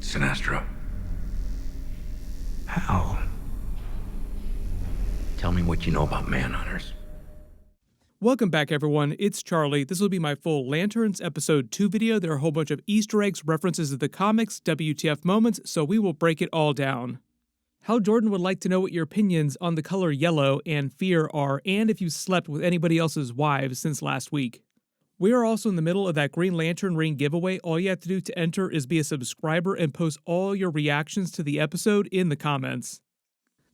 Sinestro. Hal. Tell me what you know about Manhunters. Welcome back, everyone. It's Charlie. This will be my full Lanterns Episode 2 video. There are a whole bunch of Easter eggs, references to the comics, WTF moments, so we will break it all down. Hal Jordan would like to know what your opinions on the color yellow and fear are, and if you slept with anybody else's wives since last week. We are also in the middle of that Green Lantern ring giveaway. All you have to do to enter is be a subscriber and post all your reactions to the episode in the comments.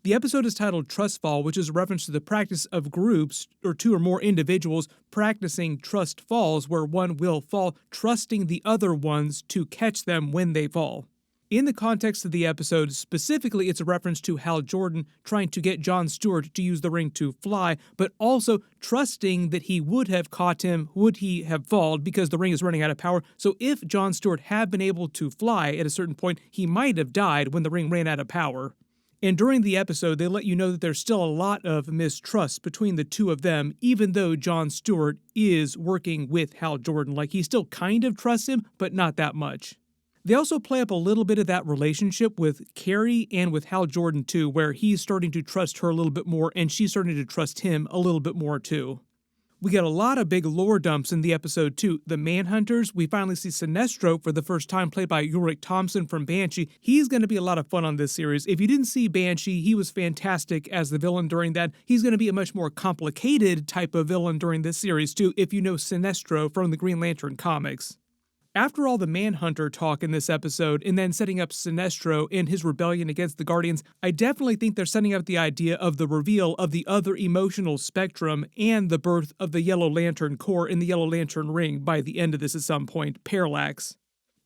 The episode is titled Trust Fall, which is a reference to the practice of groups, or two or more individuals, practicing trust falls where one will fall, trusting the other ones to catch them when they fall. In the context of the episode, specifically it's a reference to Hal Jordan trying to get John Stewart to use the ring to fly, but also trusting that he would have caught him, would he have fallen, because the ring is running out of power. So if John Stewart had been able to fly at a certain point, he might have died when the ring ran out of power. And during the episode, they let you know that there's still a lot of mistrust between the two of them, even though John Stewart is working with Hal Jordan. Like, he still kind of trusts him, but not that much. They also play up a little bit of that relationship with Carrie and with Hal Jordan too, where he's starting to trust her a little bit more, and she's starting to trust him a little bit more too. We get a lot of big lore dumps in the episode too. The Manhunters, we finally see Sinestro for the first time, played by Ulrich Thompson from Banshee. He's going to be a lot of fun on this series. If you didn't see Banshee, he was fantastic as the villain during that. He's going to be a much more complicated type of villain during this series too, if you know Sinestro from the Green Lantern comics. After all the Manhunter talk in this episode, and then setting up Sinestro and his rebellion against the Guardians, I definitely think they're setting up the idea of the reveal of the other emotional spectrum and the birth of the Yellow Lantern Corps in the Yellow Lantern Ring by the end of this at some point, Parallax.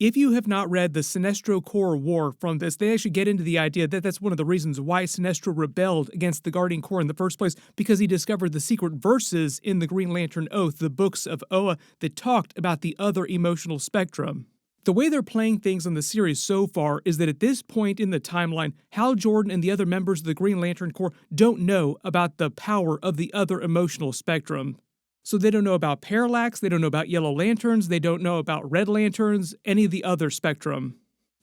If you have not read the Sinestro Corps War from this, they actually get into the idea that that's one of the reasons why Sinestro rebelled against the Guardian Corps in the first place, because he discovered the secret verses in the Green Lantern Oath, the books of Oa, that talked about the other emotional spectrum. The way they're playing things on the series so far is that at this point in the timeline, Hal Jordan and the other members of the Green Lantern Corps don't know about the power of the other emotional spectrum. So they don't know about Parallax, they don't know about Yellow Lanterns, they don't know about Red Lanterns, any of the other spectrum.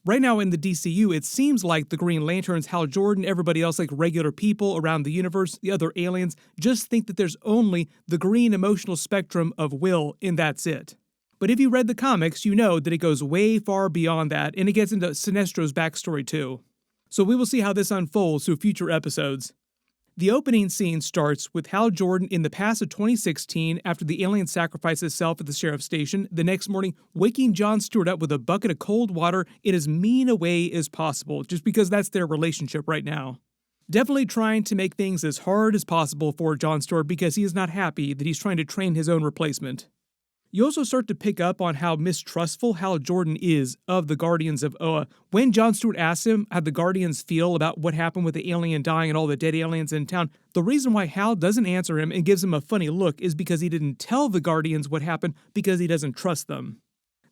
Right now in the DCU, it seems like the Green Lanterns, Hal Jordan, everybody else, like regular people around the universe, the other aliens, just think that there's only the green emotional spectrum of will, and that's it. But if you read the comics, you know that it goes way far beyond that, and it gets into Sinestro's backstory too. So we will see how this unfolds through future episodes. The opening scene starts with Hal Jordan in the past of 2016 after the alien sacrificed himself at the sheriff's station, the next morning waking John Stewart up with a bucket of cold water in as mean a way as possible, just because that's their relationship right now. Definitely trying to make things as hard as possible for John Stewart because he is not happy that he's trying to train his own replacement. You also start to pick up on how mistrustful Hal Jordan is of the Guardians of Oa. When John Stewart asks him how the Guardians feel about what happened with the alien dying and all the dead aliens in town, the reason why Hal doesn't answer him and gives him a funny look is because he didn't tell the Guardians what happened because he doesn't trust them.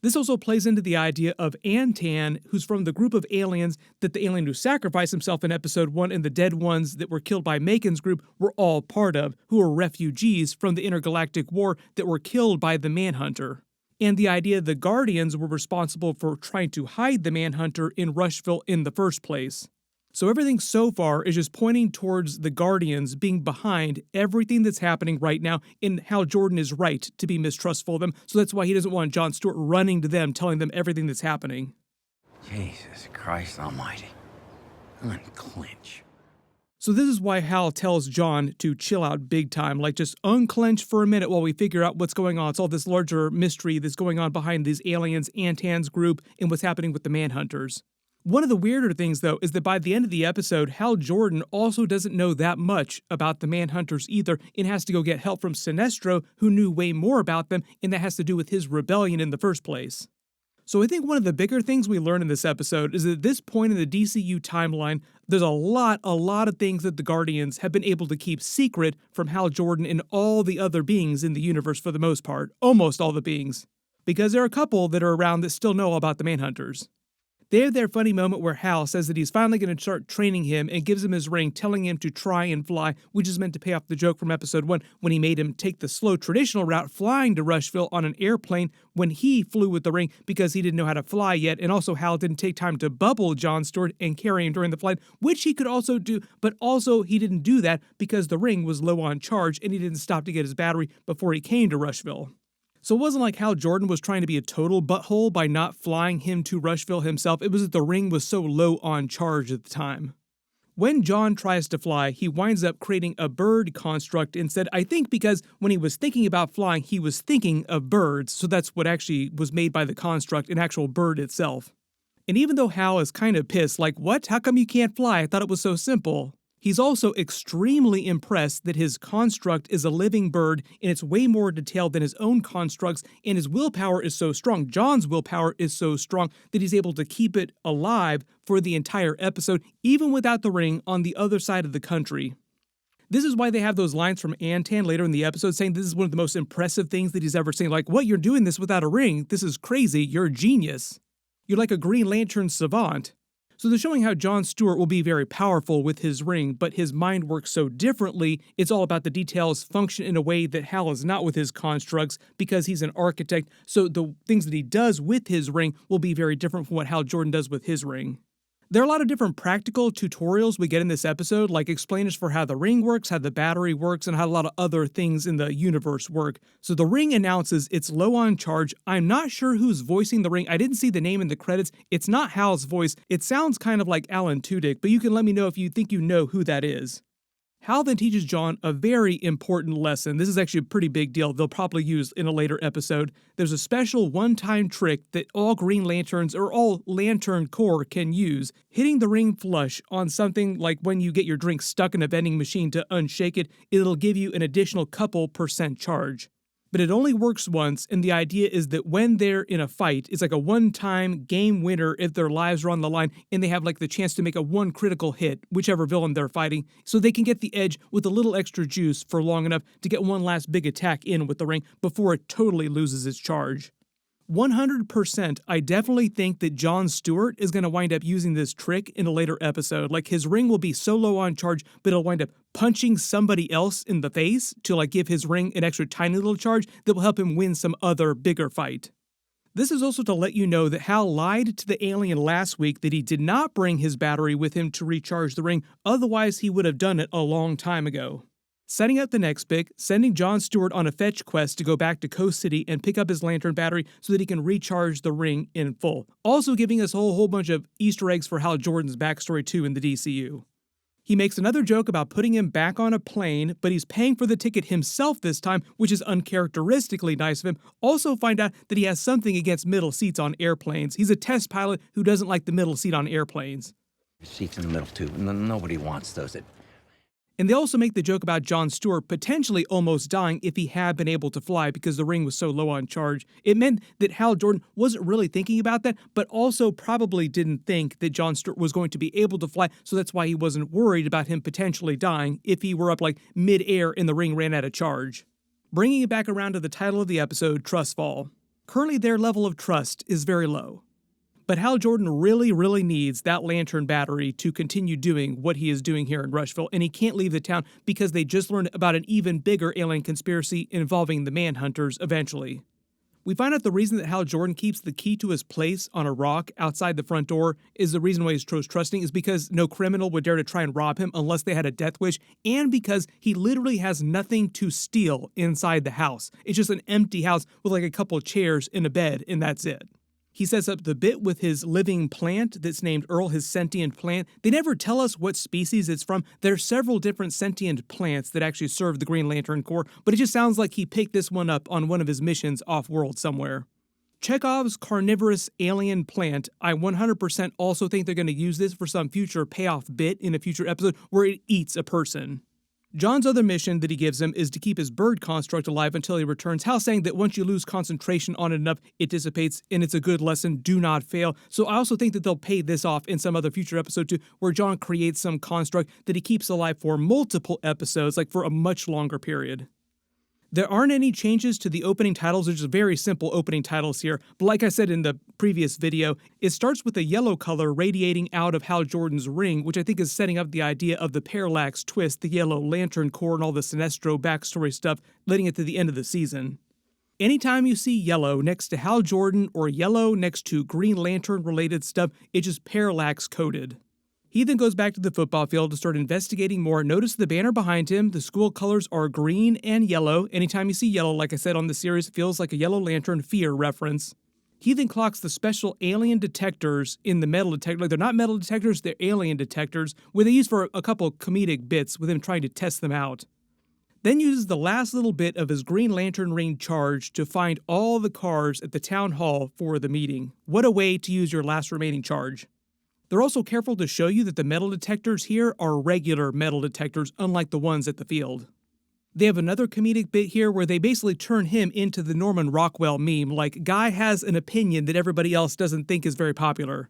This also plays into the idea of Antan, who's from the group of aliens that the alien who sacrificed himself in episode 1 and the dead ones that were killed by Macon's group were all part of, who were refugees from the intergalactic war that were killed by the Manhunter. And the idea the Guardians were responsible for trying to hide the Manhunter in Rushville in the first place. So everything so far is just pointing towards the Guardians being behind everything that's happening right now, and Hal Jordan is right to be mistrustful of them, so that's why he doesn't want John Stewart running to them, telling them everything that's happening. Jesus Christ almighty. Unclench. So this is why Hal tells John to chill out big time, like just unclench for a minute while we figure out what's going on. It's all this larger mystery that's going on behind these aliens, Antan's group, and what's happening with the Manhunters. One of the weirder things, though, is that by the end of the episode, Hal Jordan also doesn't know that much about the Manhunters either, and has to go get help from Sinestro, who knew way more about them, and that has to do with his rebellion in the first place. So I think one of the bigger things we learn in this episode is that at this point in the DCU timeline, there's a lot of things that the Guardians have been able to keep secret from Hal Jordan and all the other beings in the universe for the most part, almost all the beings. Because there are a couple that are around that still know about the Manhunters. They have their funny moment where Hal says that he's finally going to start training him and gives him his ring, telling him to try and fly, which is meant to pay off the joke from episode 1 when he made him take the slow traditional route flying to Rushville on an airplane when he flew with the ring because he didn't know how to fly yet, and also Hal didn't take time to bubble John Stewart and carry him during the flight, which he could also do, but also he didn't do that because the ring was low on charge and he didn't stop to get his battery before he came to Rushville. So it wasn't like Hal Jordan was trying to be a total butthole by not flying him to Rushville himself. It was that the ring was so low on charge at the time. When John tries to fly, he winds up creating a bird construct instead, I think because when he was thinking about flying, he was thinking of birds, so that's what actually was made by the construct, an actual bird itself. And even though Hal is kind of pissed, like, what? How come you can't fly? I thought it was so simple. He's also extremely impressed that his construct is a living bird and it's way more detailed than his own constructs, and his willpower is so strong, John's willpower is so strong, that he's able to keep it alive for the entire episode, even without the ring on the other side of the country. This is why they have those lines from Antan later in the episode saying this is one of the most impressive things that he's ever seen. Like, what, you're doing this without a ring? This is crazy. You're a genius. You're like a Green Lantern savant. So they're showing how John Stewart will be very powerful with his ring, but his mind works so differently, it's all about the details function in a way that Hal is not with his constructs because he's an architect, so the things that he does with his ring will be very different from what Hal Jordan does with his ring. There are a lot of different practical tutorials we get in this episode, like explainers for how the ring works, how the battery works, and how a lot of other things in the universe work. So the ring announces it's low on charge. I'm not sure who's voicing the ring. I didn't see the name in the credits. It's not Hal's voice. It sounds kind of like Alan Tudyk, but you can let me know if you think you know who that is. Hal then teaches John a very important lesson. This is actually a pretty big deal they'll probably use in a later episode. There's a special one-time trick that all Green Lanterns or all Lantern Corps can use. Hitting the ring flush on something like when you get your drink stuck in a vending machine to unshake it, it'll give you an additional couple % charge. But it only works once, and the idea is that when they're in a fight, it's like a one-time game winner if their lives are on the line, and they have like the chance to make a one critical hit, whichever villain they're fighting, so they can get the edge with a little extra juice for long enough to get one last big attack in with the ring before it totally loses its charge. 100%, I definitely think that John Stewart is going to wind up using this trick in a later episode. Like, his ring will be so low on charge, but it'll wind up punching somebody else in the face to like give his ring an extra tiny little charge that will help him win some other bigger fight. This is also to let you know that Hal lied to the alien last week that he did not bring his battery with him to recharge the ring, otherwise he would have done it a long time ago. Setting up the next bit, sending John Stewart on a fetch quest to go back to Coast City and pick up his lantern battery so that he can recharge the ring in full. Also giving us a whole bunch of Easter eggs for Hal Jordan's backstory too in the DCU. He makes another joke about putting him back on a plane, but he's paying for the ticket himself this time, which is uncharacteristically nice of him. Also find out that he has something against middle seats on airplanes. He's a test pilot who doesn't like the middle seat on airplanes. Seats in the middle, too. Nobody wants those. And they also make the joke about John Stewart potentially almost dying if he had been able to fly because the ring was so low on charge. It meant that Hal Jordan wasn't really thinking about that, but also probably didn't think that John Stewart was going to be able to fly, so that's why he wasn't worried about him potentially dying if he were up like mid-air and the ring ran out of charge. Bringing it back around to the title of the episode, Trust Fall. Currently their level of trust is very low. But Hal Jordan really needs that lantern battery to continue doing what he is doing here in Rushville, and he can't leave the town because they just learned about an even bigger alien conspiracy involving the Manhunters eventually. We find out the reason that Hal Jordan keeps the key to his place on a rock outside the front door is the reason why he's trusting is because no criminal would dare to try and rob him unless they had a death wish, and because he literally has nothing to steal inside the house. It's just an empty house with like a couple chairs and a bed, and that's it. He sets up the bit with his living plant that's named Earl, his sentient plant. They never tell us what species it's from. There are several different sentient plants that actually serve the Green Lantern Corps, but it just sounds like he picked this one up on one of his missions off-world somewhere. Chekhov's carnivorous alien plant, I 100% also think they're going to use this for some future payoff bit in a future episode where it eats a person. John's other mission that he gives him is to keep his bird construct alive until he returns. Hal saying that once you lose concentration on it enough, it dissipates, and it's a good lesson. Do not fail. So I also think that they'll pay this off in some other future episode too, where John creates some construct that he keeps alive for multiple episodes, like for a much longer period. There aren't any changes to the opening titles. There's just very simple opening titles here. But like I said in the previous video, it starts with a yellow color radiating out of Hal Jordan's ring, which I think is setting up the idea of the parallax twist, the yellow lantern core, and all the Sinestro backstory stuff leading it to the end of the season. Anytime you see yellow next to Hal Jordan or yellow next to Green Lantern related stuff, it's just parallax coded. He then goes back to the football field to start investigating more. Notice the banner behind him. The school colors are green and yellow. Anytime you see yellow, like I said on the series, it feels like a Yellow Lantern fear reference. He then clocks the special alien detectors in the metal detector. They're not metal detectors, they're alien detectors, where they use for a couple comedic bits with him trying to test them out. Then uses the last little bit of his Green Lantern ring charge to find all the cars at the town hall for the meeting. What a way to use your last remaining charge. They're also careful to show you that the metal detectors here are regular metal detectors, unlike the ones at the field. They have another comedic bit here where they basically turn him into the Norman Rockwell meme, like, guy has an opinion that everybody else doesn't think is very popular.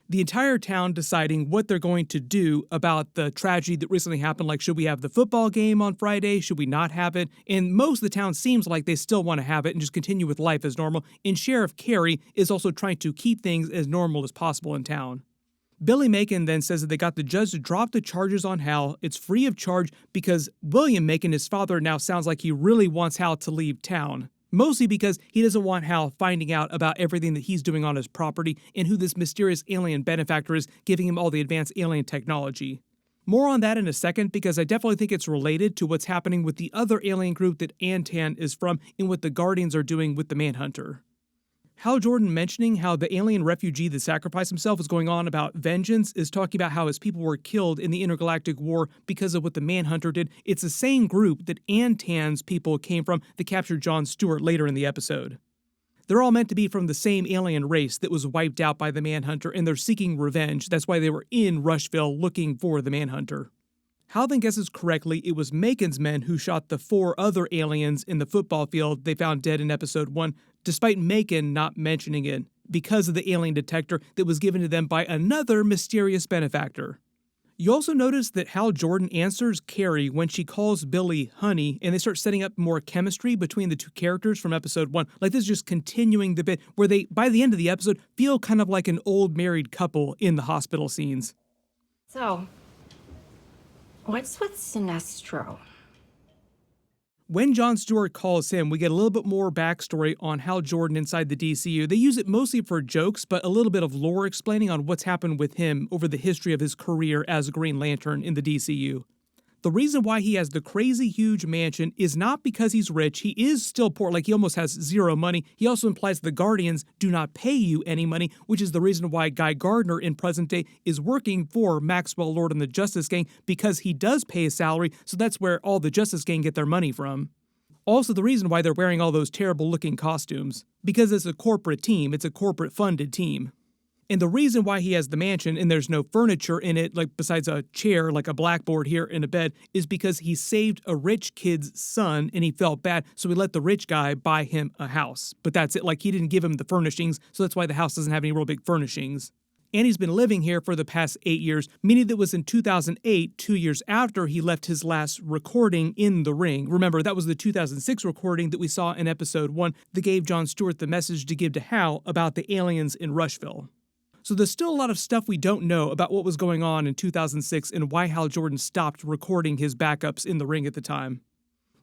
The entire town deciding what they're going to do about the tragedy that recently happened, like, should we have the football game on Friday, should we not have it? And most of the town seems like they still want to have it and just continue with life as normal, and Sheriff Carey is also trying to keep things as normal as possible in town. Billy Macon then says that they got the judge to drop the charges on Hal. It's free of charge because William Macon, his father, now sounds like he really wants Hal to leave town. Mostly because he doesn't want Hal finding out about everything that he's doing on his property and who this mysterious alien benefactor is giving him all the advanced alien technology. More on that in a second because I definitely think it's related to what's happening with the other alien group that Antan is from and what the Guardians are doing with the Manhunter. Hal Jordan mentioning how the alien refugee that sacrificed himself is going on about vengeance is talking about how his people were killed in the intergalactic war because of what the Manhunter did. It's the same group that Antan's people came from that captured Jon Stewart later in the episode. They're all meant to be from the same alien race that was wiped out by the Manhunter, and they're seeking revenge. That's why they were in Rushville looking for the Manhunter. Hal then guesses correctly it was Macon's men who shot the 4 other aliens in the football field they found dead in episode 1, despite Macon not mentioning it, because of the alien detector that was given to them by another mysterious benefactor. You also notice that Hal Jordan answers Carrie when she calls Billy honey, and they start setting up more chemistry between the two characters from episode 1. Like, this is just continuing the bit where they, by the end of the episode, feel kind of like an old married couple in the hospital scenes. So, what's with Sinestro? When Jon Stewart calls him, we get a little bit more backstory on Hal Jordan inside the DCU. They use it mostly for jokes, but a little bit of lore explaining on what's happened with him over the history of his career as Green Lantern in the DCU. The reason why he has the crazy huge mansion is not because he's rich. He is still poor, like he almost has zero money. He also implies the Guardians do not pay you any money, which is the reason why Guy Gardner in present day is working for Maxwell Lord and the Justice Gang, because he does pay a salary, so that's where all the Justice Gang get their money from. Also the reason why they're wearing all those terrible looking costumes, because it's a corporate team, it's a corporate funded team. And the reason why he has the mansion and there's no furniture in it, like besides a chair, like a blackboard here and a bed, is because he saved a rich kid's son and he felt bad, so he let the rich guy buy him a house. But that's it, like he didn't give him the furnishings, so that's why the house doesn't have any real big furnishings. And he's been living here for the past 8 years, meaning that was in 2008, 2 years after he left his last recording in the ring. Remember, that was the 2006 recording that we saw in episode 1 that gave Jon Stewart the message to give to Hal about the aliens in Rushville. So there's still a lot of stuff we don't know about what was going on in 2006 and why Hal Jordan stopped recording his backups in the ring at the time.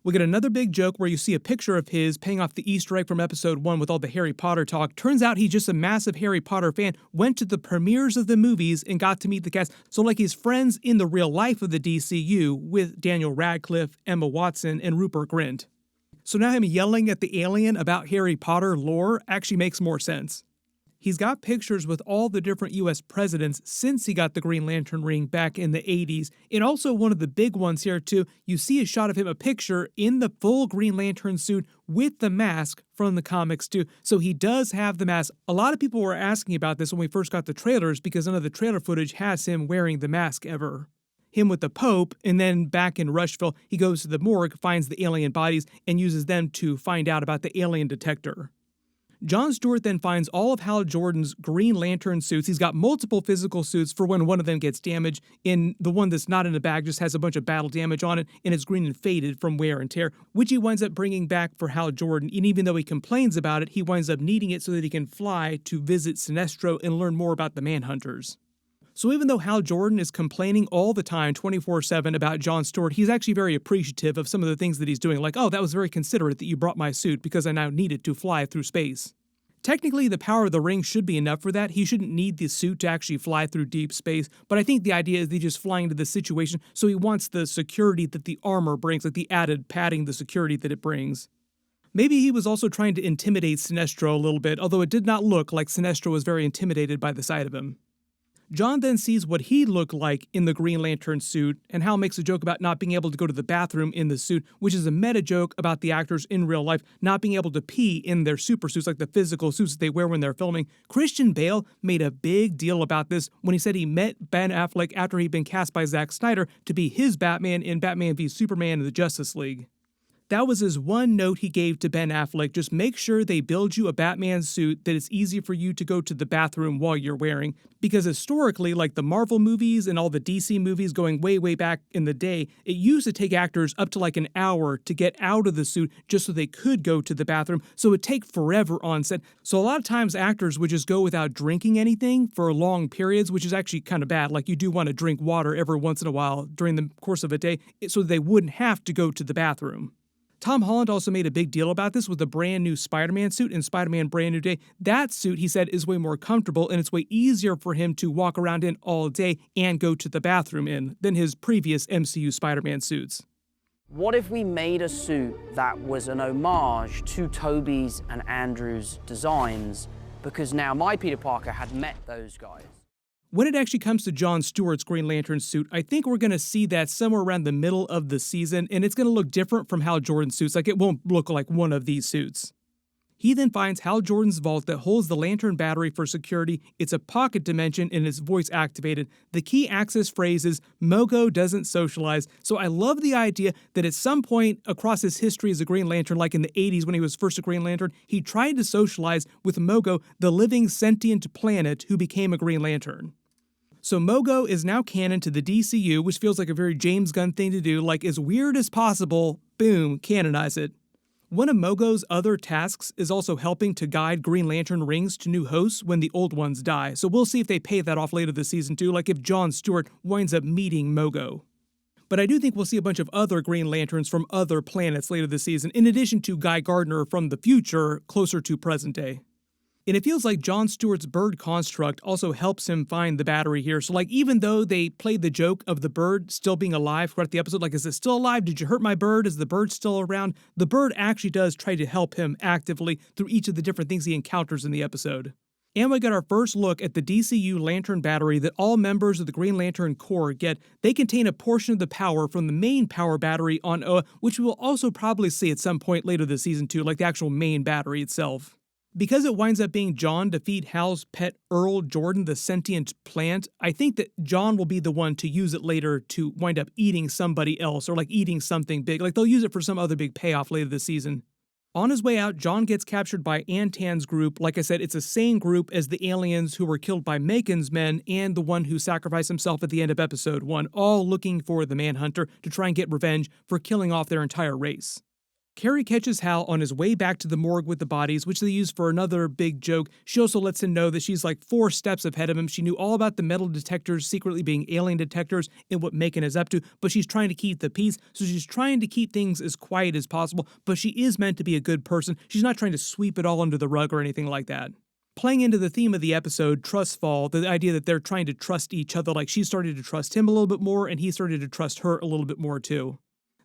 We get another big joke where you see a picture of his paying off the Easter egg from episode 1 with all the Harry Potter talk. Turns out he's just a massive Harry Potter fan, went to the premieres of the movies and got to meet the cast. So like he's friends in the real life of the DCU with Daniel Radcliffe, Emma Watson, and Rupert Grint. So now him yelling at the alien about Harry Potter lore actually makes more sense. He's got pictures with all the different U.S. presidents since he got the Green Lantern ring back in the 80s. And also one of the big ones here too, you see a shot of him, a picture in the full Green Lantern suit with the mask from the comics too. So he does have the mask. A lot of people were asking about this when we first got the trailers because none of the trailer footage has him wearing the mask ever. Him with the Pope, and then back in Rushville, he goes to the morgue, finds the alien bodies, and uses them to find out about the alien detector. John Stewart then finds all of Hal Jordan's Green Lantern suits. He's got multiple physical suits for when one of them gets damaged. In the one that's not in a bag just has a bunch of battle damage on it, and it's green and faded from wear and tear, which he winds up bringing back for Hal Jordan. And even though he complains about it, he winds up needing it so that he can fly to visit Sinestro and learn more about the Manhunters. So even though Hal Jordan is complaining all the time, 24/7, about John Stewart, he's actually very appreciative of some of the things that he's doing. Like, oh, that was very considerate that you brought my suit because I now need it to fly through space. Technically, the power of the ring should be enough for that. He shouldn't need the suit to actually fly through deep space. But I think the idea is that he's just flying into the situation, so he wants the security that the armor brings, like the added padding, the security that it brings. Maybe he was also trying to intimidate Sinestro a little bit, although it did not look like Sinestro was very intimidated by the sight of him. John then sees what he looked like in the Green Lantern suit, and Hal makes a joke about not being able to go to the bathroom in the suit, which is a meta joke about the actors in real life not being able to pee in their super suits, like the physical suits that they wear when they're filming. Christian Bale made a big deal about this when he said he met Ben Affleck after he'd been cast by Zack Snyder to be his Batman in Batman v Superman in the Justice League. That was his one note he gave to Ben Affleck: just make sure they build you a Batman suit that it's easy for you to go to the bathroom while you're wearing. Because historically, like the Marvel movies and all the DC movies going way, way back in the day, it used to take actors up to like an hour to get out of the suit just so they could go to the bathroom. So it would take forever on set. So a lot of times actors would just go without drinking anything for long periods, which is actually kind of bad. Like you do want to drink water every once in a while during the course of a day so they wouldn't have to go to the bathroom. Tom Holland also made a big deal about this with the brand new Spider-Man suit in Spider-Man Brand New Day. That suit, he said, is way more comfortable and it's way easier for him to walk around in all day and go to the bathroom in than his previous MCU Spider-Man suits. What if we made a suit that was an homage to Tobey's and Andrew's designs, because now my Peter Parker had met those guys? When it actually comes to John Stewart's Green Lantern suit, I think we're going to see that somewhere around the middle of the season, and it's going to look different from Hal Jordan's suits. Like, it won't look like one of these suits. He then finds Hal Jordan's vault that holds the Lantern battery for security. It's a pocket dimension and it's voice activated. The key access phrase is, Mogo doesn't socialize. So I love the idea that at some point across his history as a Green Lantern, like in the 80s when he was first a Green Lantern, he tried to socialize with Mogo, the living sentient planet who became a Green Lantern. So Mogo is now canon to the DCU, which feels like a very James Gunn thing to do, like as weird as possible, boom, canonize it. One of Mogo's other tasks is also helping to guide Green Lantern rings to new hosts when the old ones die, so we'll see if they pay that off later this season too, like if John Stewart winds up meeting Mogo. But I do think we'll see a bunch of other Green Lanterns from other planets later this season, in addition to Guy Gardner from the future, closer to present day. And it feels like John Stewart's bird construct also helps him find the battery here. So like, even though they played the joke of the bird still being alive throughout the episode, like, is it still alive? Did you hurt my bird? Is the bird still around? The bird actually does try to help him actively through each of the different things he encounters in the episode. And we got our first look at the DCU Lantern battery that all members of the Green Lantern Corps get. They contain a portion of the power from the main power battery on Oa, which we will also probably see at some point later this season too, like the actual main battery itself. Because it winds up being John to feed Hal's pet Earl Jordan, the sentient plant, I think that John will be the one to use it later to wind up eating somebody else, or like eating something big. Like they'll use it for some other big payoff later this season. On his way out, John gets captured by Antan's group. Like I said, it's the same group as the aliens who were killed by Macon's men and the one who sacrificed himself at the end of episode 1, all looking for the Manhunter to try and get revenge for killing off their entire race. Carrie catches Hal on his way back to the morgue with the bodies, which they use for another big joke. She also lets him know that she's like 4 steps ahead of him. She knew all about the metal detectors secretly being alien detectors and what Macon is up to, but she's trying to keep the peace, so she's trying to keep things as quiet as possible, but she is meant to be a good person. She's not trying to sweep it all under the rug or anything like that. Playing into the theme of the episode, Trust Fall, the idea that they're trying to trust each other, like she started to trust him a little bit more and he started to trust her a little bit more too.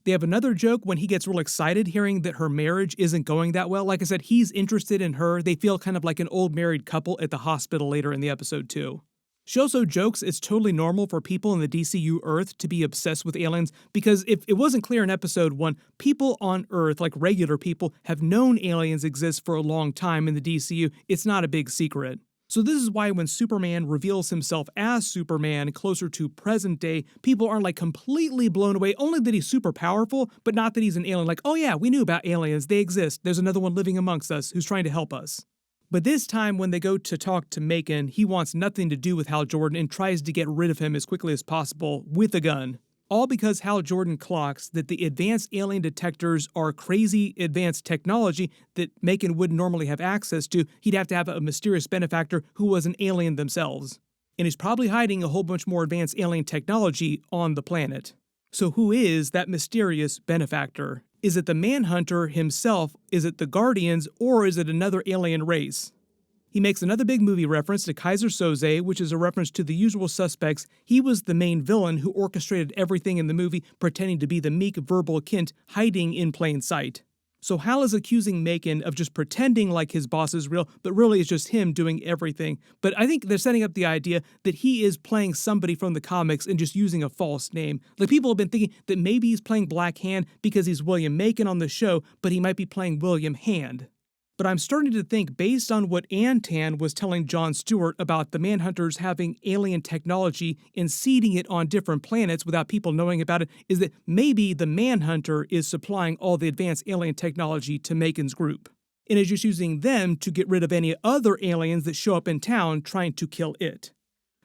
They have another joke when he gets real excited hearing that her marriage isn't going that well. Like I said, he's interested in her. They feel kind of like an old married couple at the hospital later in the episode too. She also jokes it's totally normal for people in the DCU Earth to be obsessed with aliens, because if it wasn't clear in episode 1, people on Earth, like regular people, have known aliens exist for a long time in the DCU. It's not a big secret. So this is why when Superman reveals himself as Superman closer to present day, people aren't like completely blown away, only that he's super powerful, but not that he's an alien. Like, oh yeah, we knew about aliens, they exist, there's another one living amongst us who's trying to help us. But this time, when they go to talk to Macon, he wants nothing to do with Hal Jordan and tries to get rid of him as quickly as possible with a gun. All because Hal Jordan clocks that the advanced alien detectors are crazy advanced technology that Macon wouldn't normally have access to. He'd have to have a mysterious benefactor who was an alien themselves. And he's probably hiding a whole bunch more advanced alien technology on the planet. So who is that mysterious benefactor? Is it the Manhunter himself? Is it the Guardians? Or is it another alien race? He makes another big movie reference to Kaiser Soze, which is a reference to The Usual Suspects. He was the main villain who orchestrated everything in the movie, pretending to be the meek verbal Kint hiding in plain sight. So Hal is accusing Macon of just pretending like his boss is real, but really it's just him doing everything. But I think they're setting up the idea that he is playing somebody from the comics and just using a false name. Like, people have been thinking that maybe he's playing Black Hand because he's William Macon on the show, but he might be playing William Hand. But I'm starting to think, based on what Antan was telling Jon Stewart about the Manhunters having alien technology and seeding it on different planets without people knowing about it, is that maybe the Manhunter is supplying all the advanced alien technology to Macon's group, and is just using them to get rid of any other aliens that show up in town trying to kill it.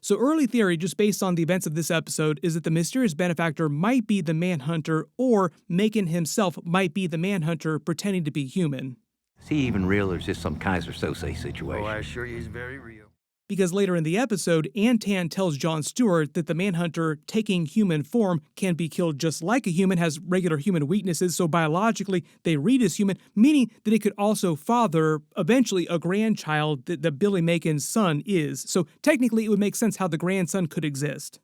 So early theory, just based on the events of this episode, is that the mysterious benefactor might be the Manhunter, or Macon himself might be the Manhunter pretending to be human. Is he even real, or is this some Kaiser Sose situation? Oh, I assure you he's very real. Because later in the episode, Antan tells Jon Stewart that the Manhunter taking human form can be killed just like a human, has regular human weaknesses, so biologically they read as human, meaning that it could also father, eventually, a grandchild that Billy Macon's son is. So technically it would make sense how the grandson could exist.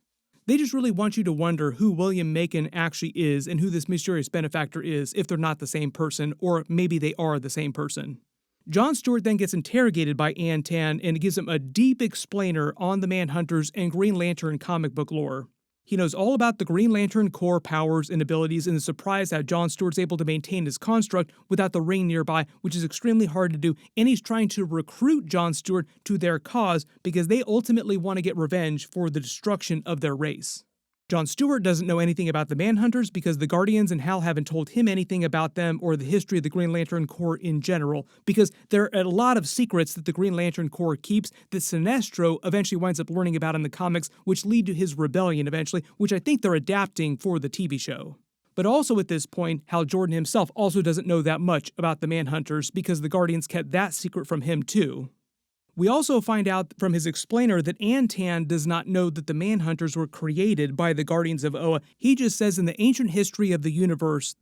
They just really want you to wonder who William Macon actually is and who this mysterious benefactor is, if they're not the same person, or maybe they are the same person. Jon Stewart then gets interrogated by Antan and gives him a deep explainer on the Manhunters and Green Lantern comic book lore. He knows all about the Green Lantern core powers and abilities, and is surprised how Jon Stewart's able to maintain his construct without the ring nearby, which is extremely hard to do, and he's trying to recruit Jon Stewart to their cause because they ultimately want to get revenge for the destruction of their race. Jon Stewart doesn't know anything about the Manhunters because the Guardians and Hal haven't told him anything about them or the history of the Green Lantern Corps in general, because there are a lot of secrets that the Green Lantern Corps keeps that Sinestro eventually winds up learning about in the comics, which lead to his rebellion eventually, which I think they're adapting for the TV show. But also at this point, Hal Jordan himself also doesn't know that much about the Manhunters because the Guardians kept that secret from him too. We also find out from his explainer that Antan does not know that the Manhunters were created by the Guardians of Oa. He just says in the ancient history of the universe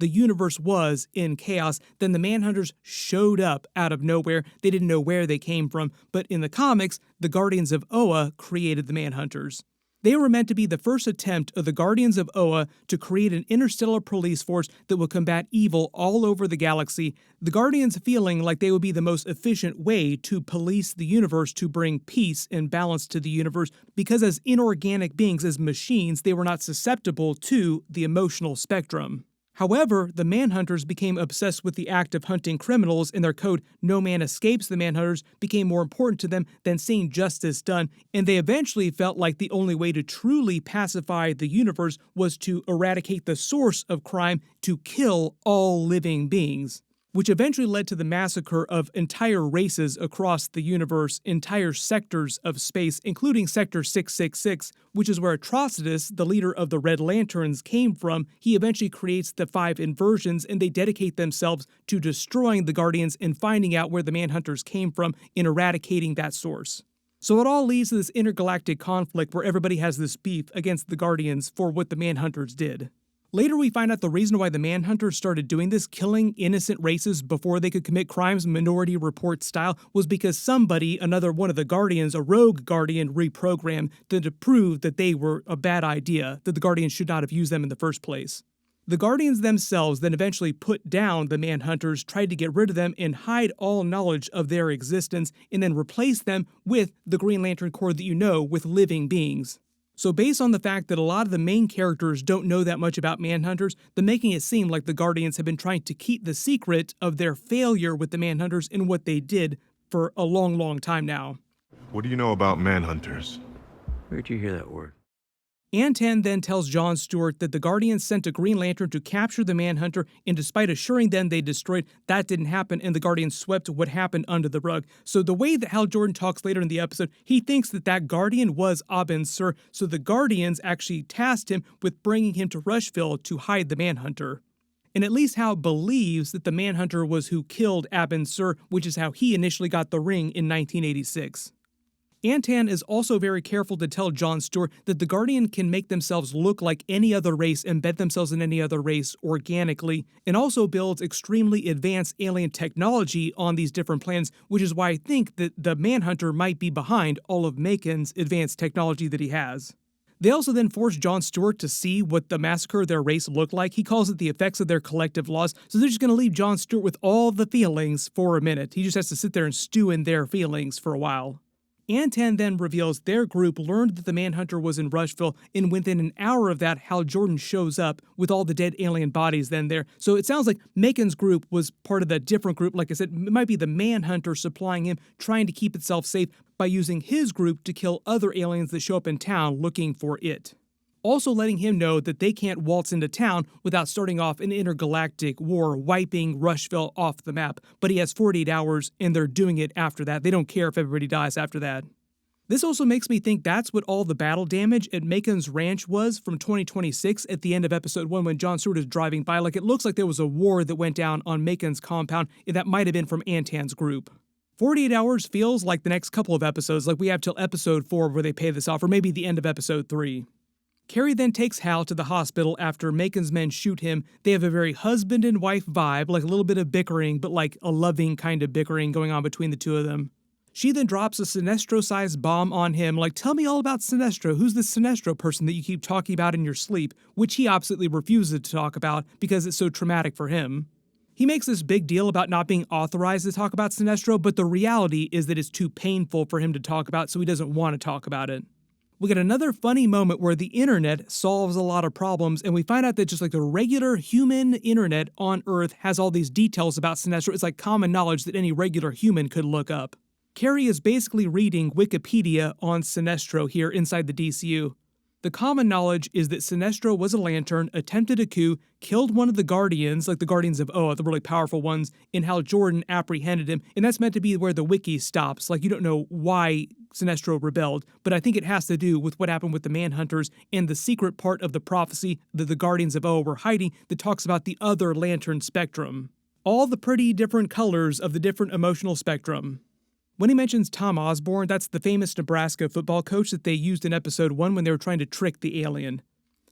was in chaos, then the Manhunters showed up out of nowhere. They didn't know where they came from, but in the comics, the Guardians of Oa created the Manhunters. They were meant to be the first attempt of the Guardians of Oa to create an interstellar police force that will combat evil all over the galaxy, the Guardians feeling like they would be the most efficient way to police the universe to bring peace and balance to the universe, because as inorganic beings, as machines, they were not susceptible to the emotional spectrum. However, the Manhunters became obsessed with the act of hunting criminals, and their code, "No man escapes the Manhunters," became more important to them than seeing justice done, and they eventually felt like the only way to truly pacify the universe was to eradicate the source of crime, to kill all living beings, which eventually led to the massacre of entire races across the universe, entire sectors of space, including Sector 666, which is where Atrocitus, the leader of the Red Lanterns, came from. He eventually creates the 5 inversions, and they dedicate themselves to destroying the Guardians and finding out where the Manhunters came from and eradicating that source. So it all leads to this intergalactic conflict where everybody has this beef against the Guardians for what the Manhunters did. Later we find out the reason why the Manhunters started doing this, killing innocent races before they could commit crimes Minority Report style, was because somebody, another one of the Guardians, a rogue Guardian, reprogrammed them to prove that they were a bad idea, that the Guardians should not have used them in the first place. The Guardians themselves then eventually put down the Manhunters, tried to get rid of them and hide all knowledge of their existence, and then replace them with the Green Lantern Corps that you know, with living beings. So based on the fact that a lot of the main characters don't know that much about Manhunters, they're making it seem like the Guardians have been trying to keep the secret of their failure with the Manhunters and what they did for a long, long time now. What do you know about Manhunters? Where'd you hear that word? Antan then tells John Stewart that the Guardians sent a Green Lantern to capture the Manhunter, and despite assuring them they destroyed, that didn't happen, and the Guardians swept what happened under the rug. So the way that Hal Jordan talks later in the episode, he thinks that that Guardian was Abin Sur, so the Guardians actually tasked him with bringing him to Rushville to hide the Manhunter. And at least Hal believes that the Manhunter was who killed Abin Sur, which is how he initially got the ring in 1986. Antan is also very careful to tell John Stewart that the Guardian can make themselves look like any other race, embed themselves in any other race organically, and also builds extremely advanced alien technology on these different planets, which is why I think that the Manhunter might be behind all of Macon's advanced technology that he has. They also then force John Stewart to see what the massacre of their race looked like. He calls it the effects of their collective loss, so they're just going to leave John Stewart with all the feelings for a minute. He just has to sit there and stew in their feelings for a while. Antan then reveals their group learned that the Manhunter was in Rushville, and within an hour of that, Hal Jordan shows up with all the dead alien bodies then there. So it sounds like Macon's group was part of that different group. Like I said, it might be the Manhunter supplying him, trying to keep itself safe by using his group to kill other aliens that show up in town looking for it. Also letting him know that they can't waltz into town without starting off an intergalactic war, wiping Rushville off the map. But he has 48 hours, and they're doing it after that. They don't care if everybody dies after that. This also makes me think that's what all the battle damage at Macon's ranch was from 2026 at the end of episode 1 when John Stewart is driving by. Like, it looks like there was a war that went down on Macon's compound, and that might have been from Antan's group. 48 hours feels like the next couple of episodes, like we have till episode 4 where they pay this off, or maybe the end of episode 3. Carrie then takes Hal to the hospital after Macon's men shoot him. They have a very husband and wife vibe, like a little bit of bickering, but like a loving kind of bickering going on between the two of them. She then drops a Sinestro-sized bomb on him, like, tell me all about Sinestro. Who's this Sinestro person that you keep talking about in your sleep? Which he absolutely refuses to talk about because it's so traumatic for him. He makes this big deal about not being authorized to talk about Sinestro, but the reality is that it's too painful for him to talk about, so he doesn't want to talk about it. We get another funny moment where the internet solves a lot of problems, and we find out that just like the regular human internet on Earth has all these details about Sinestro. It's like common knowledge that any regular human could look up. Carrie is basically reading Wikipedia on Sinestro here inside the DCU. The common knowledge is that Sinestro was a Lantern, attempted a coup, killed one of the Guardians, like the Guardians of Oa, the really powerful ones, and Hal Jordan apprehended him, and that's meant to be where the wiki stops. Like, you don't know why Sinestro rebelled, but I think it has to do with what happened with the Manhunters and the secret part of the prophecy that the Guardians of Oa were hiding that talks about the other Lantern spectrum. All the pretty different colors of the different emotional spectrum. When he mentions Tom Osborne, that's the famous Nebraska football coach that they used in episode 1 when they were trying to trick the alien.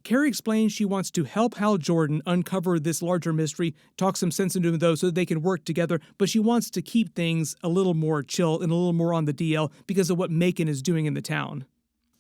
Carrie explains she wants to help Hal Jordan uncover this larger mystery, talk some sense into him though so that they can work together, but she wants to keep things a little more chill and a little more on the DL because of what Macon is doing in the town.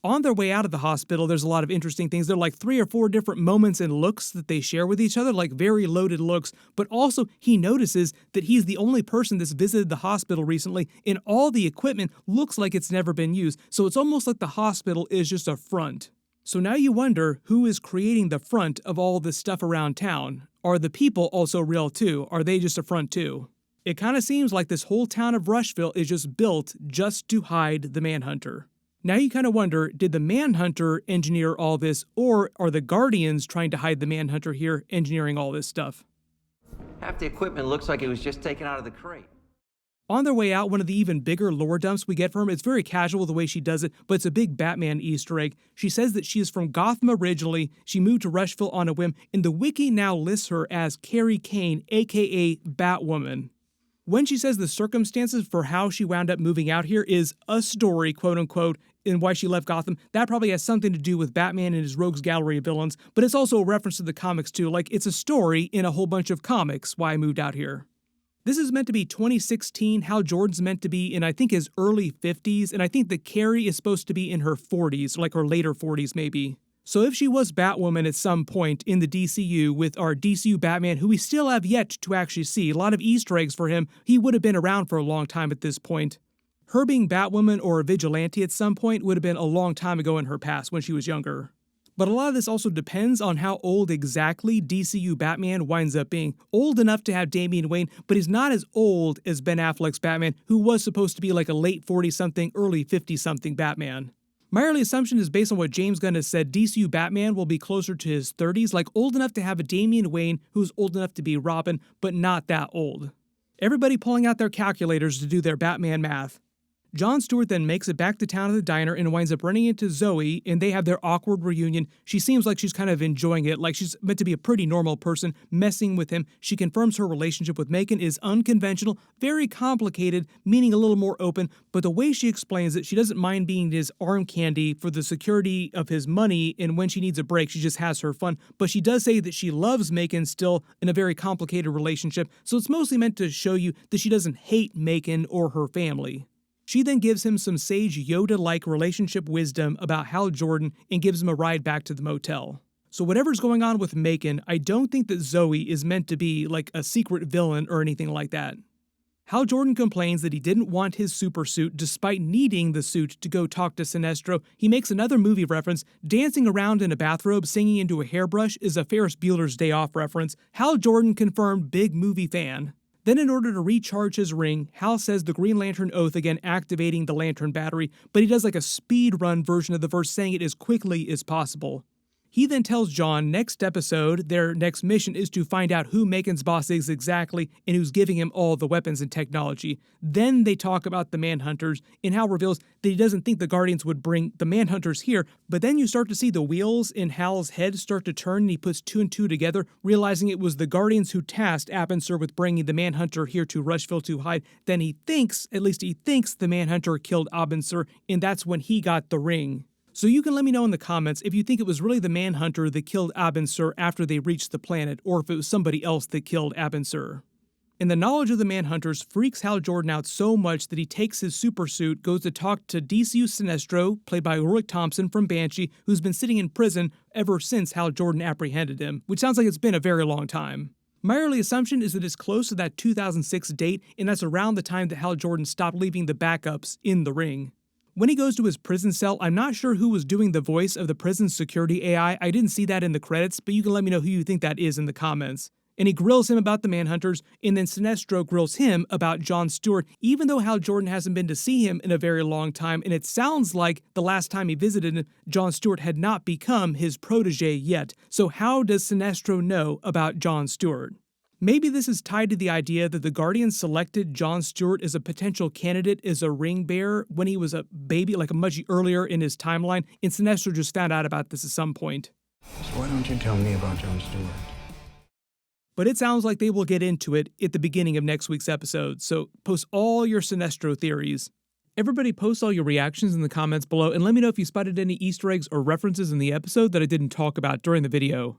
On their way out of the hospital, there's a lot of interesting things. There are like 3 or 4 different moments and looks that they share with each other, like very loaded looks, but also he notices that he's the only person that's visited the hospital recently, and all the equipment looks like it's never been used, so it's almost like the hospital is just a front. So now you wonder who is creating the front of all this stuff around town. Are the people also real too? Are they just a front too? It kind of seems like this whole town of Rushville is just built just to hide the Manhunter. Now you kind of wonder, did the Manhunter engineer all this, or are the Guardians trying to hide the Manhunter here, engineering all this stuff? Half the equipment looks like it was just taken out of the crate. On their way out, one of the even bigger lore dumps we get from her, it's very casual the way she does it, but it's a big Batman Easter egg. She says that she is from Gotham originally, she moved to Rushville on a whim, and the wiki now lists her as Carrie Kane, aka Batwoman. When she says the circumstances for how she wound up moving out here is a story, quote unquote, and why she left Gotham, that probably has something to do with Batman and his rogues gallery of villains, but it's also a reference to the comics too, like it's a story in a whole bunch of comics why I moved out here. This is meant to be 2016, Hal Jordan's meant to be in I think his early 50s, and I think that Carrie is supposed to be in her 40s, like her later 40s maybe. So if she was Batwoman at some point in the DCU with our DCU Batman, who we still have yet to actually see, a lot of Easter eggs for him, he would have been around for a long time at this point. Her being Batwoman or a vigilante at some point would have been a long time ago in her past when she was younger. But a lot of this also depends on how old exactly DCU Batman winds up being. Old enough to have Damian Wayne, but he's not as old as Ben Affleck's Batman, who was supposed to be like a late 40-something, early 50-something Batman. My early assumption is based on what James Gunn has said. DCU Batman will be closer to his 30s, like old enough to have a Damian Wayne who's old enough to be Robin, but not that old. Everybody pulling out their calculators to do their Batman math. Jon Stewart then makes it back to town at the diner and winds up running into Zoe, and they have their awkward reunion. She seems like she's kind of enjoying it, like she's meant to be a pretty normal person, messing with him. She confirms her relationship with Macon is unconventional, very complicated, meaning a little more open, but the way she explains it, she doesn't mind being his arm candy for the security of his money, and when she needs a break, she just has her fun. But she does say that she loves Macon still in a very complicated relationship, so it's mostly meant to show you that she doesn't hate Macon or her family. She then gives him some sage Yoda-like relationship wisdom about Hal Jordan and gives him a ride back to the motel. So whatever's going on with Macon, I don't think that Zoe is meant to be like a secret villain or anything like that. Hal Jordan complains that he didn't want his supersuit despite needing the suit to go talk to Sinestro. He makes another movie reference. Dancing around in a bathrobe singing into a hairbrush is a Ferris Bueller's Day Off reference. Hal Jordan confirmed big movie fan. Then in order to recharge his ring, Hal says the Green Lantern oath again, activating the Lantern battery, but he does like a speed run version of the verse, saying it as quickly as possible. He then tells Jon next episode their next mission is to find out who Macon's boss is exactly and who's giving him all the weapons and technology. Then they talk about the Manhunters, and Hal reveals that he doesn't think the Guardians would bring the Manhunters here, but then you start to see the wheels in Hal's head start to turn, and he puts two and two together, realizing it was the Guardians who tasked Abin-Sur with bringing the Manhunter here to Rushville to hide. Then he thinks, at least he thinks, the Manhunter killed Abin-Sur, and that's when he got the ring. So you can let me know in the comments if you think it was really the Manhunter that killed Abin-Sur after they reached the planet, or if it was somebody else that killed Abin-Sur. And the knowledge of the Manhunters freaks Hal Jordan out so much that he takes his supersuit, goes to talk to DCU Sinestro, played by Ulrich Thompson from Banshee, who's been sitting in prison ever since Hal Jordan apprehended him, which sounds like it's been a very long time. My early assumption is that it's close to that 2006 date, and that's around the time that Hal Jordan stopped leaving the backups in the ring. When he goes to his prison cell, I'm not sure who was doing the voice of the prison security AI. I didn't see that in the credits, but you can let me know who you think that is in the comments. And he grills him about the Manhunters, and then Sinestro grills him about Jon Stewart, even though Hal Jordan hasn't been to see him in a very long time, and it sounds like the last time he visited him, Jon Stewart had not become his protege yet. So how does Sinestro know about Jon Stewart? Maybe this is tied to the idea that the Guardians selected Jon Stewart as a potential candidate as a ring bearer when he was a baby, like much earlier in his timeline, and Sinestro just found out about this at some point. So why don't you tell me about Jon Stewart? But it sounds like they will get into it at the beginning of next week's episode, so post all your Sinestro theories. Everybody post all your reactions in the comments below, and let me know if you spotted any Easter eggs or references in the episode that I didn't talk about during the video.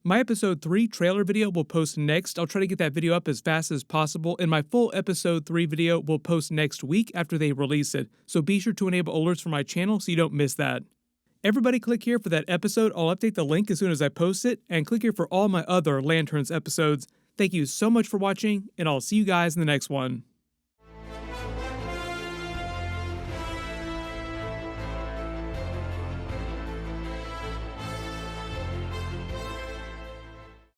My episode 3 trailer video will post next. I'll try to get that video up as fast as possible, and my full episode 3 video will post next week after they release it, so be sure to enable alerts for my channel so you don't miss that. Everybody click here for that episode. I'll update the link as soon as I post it, and click here for all my other Lanterns episodes. Thank you so much for watching, and I'll see you guys in the next one.